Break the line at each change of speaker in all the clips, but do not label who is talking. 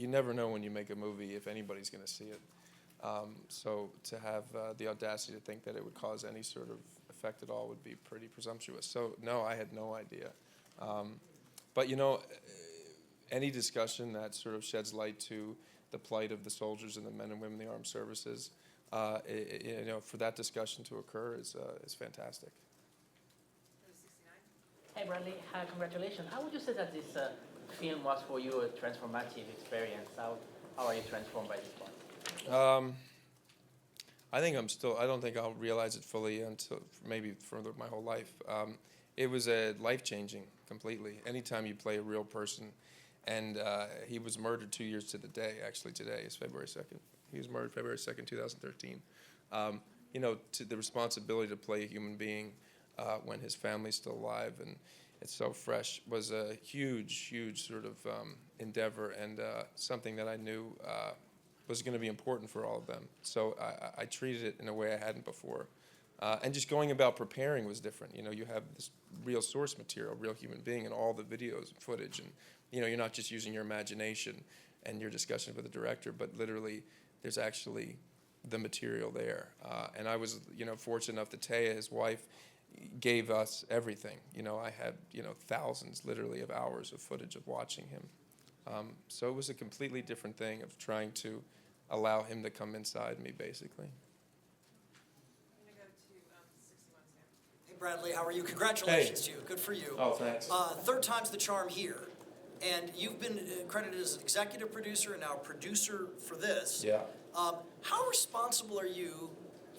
you never know when you make a movie if anybody's going to see it. So to have the audacity to think that it would cause any sort of effect at all would be pretty presumptuous. So no, I had no idea. But you know, any discussion that sort of sheds light to the plight of the soldiers and the men and women in the armed services, you know, for that discussion to occur is fantastic.
Hey Bradley, congratulations. How would you say that this film was for you a transformative experience? How are you transformed by this part?
I think I don't think I'll realize it fully until maybe for my whole life. It was life-changing completely. Anytime you play a real person, and he was murdered 2 years to the day, actually today is February 2nd. He was murdered February 2nd, 2013. You know, to the responsibility to play a human being when his family's still alive and it's so fresh was a huge, huge sort of endeavor and something that I knew was going to be important for all of them. So I treated it in a way I hadn't before. And just going about preparing was different. You know, you have this real source material, real human being, and all the videos and footage. And, you know, you're not just using your imagination and your discussion with the director, but literally there's actually the material there. And I was, you know, fortunate enough that Taya, his wife, gave us everything. You know, I had, you know, thousands, literally, of hours of footage of watching him. So it was a completely different thing of trying to allow him to come inside me, basically.
I'm going to go to 61 Sam.
Hey, Bradley, how are you? Congratulations to you. Good for you.
Oh, thanks.
Third time's the charm here. And you've been credited as an executive producer and now producer for this.
Yeah.
How responsible are you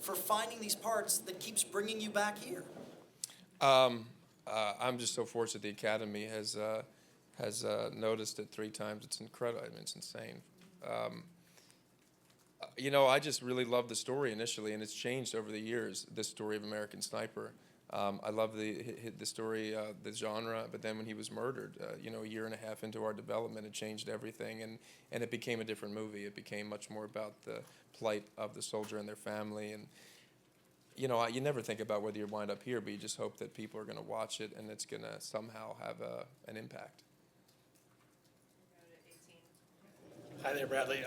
for finding these parts that keeps bringing you back here?
I'm just so fortunate the Academy has noticed it 3 times. It's incredible. I mean, it's insane. You know, I just really loved the story initially, and it's changed over the years, this story of American Sniper. I love the story, the genre, but then when he was murdered, you know, a year and a half into our development, it changed everything, and it became a different movie. It became much more about the plight of the soldier and their family, and you know, you never think about whether you wind up here, but you just hope that people are going to watch it and it's going to somehow have an impact.
Hi there, Bradley.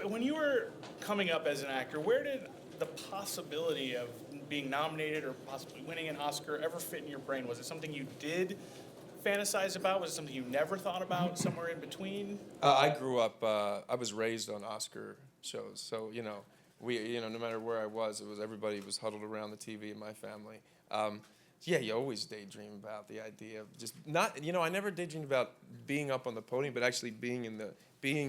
When you were coming up as an actor, where did the possibility of being nominated or possibly winning an Oscar ever fit in your brain? Was it something you did fantasize about? Was it something you never thought about, somewhere in between?
I grew up, I was raised on Oscar shows, so, you know, no matter where I was, everybody was huddled around the TV in my family. Yeah, you always daydream about the idea of just not, you know, I never daydreamed about being up on the podium, but actually being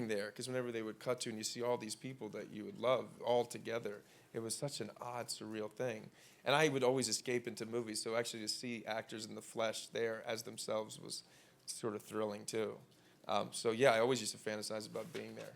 there, because whenever they would cut to and you see all these people that you would love all together, it was such an odd, surreal thing. And I would always escape into movies, so actually to see actors in the flesh there as themselves was sort of thrilling too. So yeah, I always used to fantasize about being there.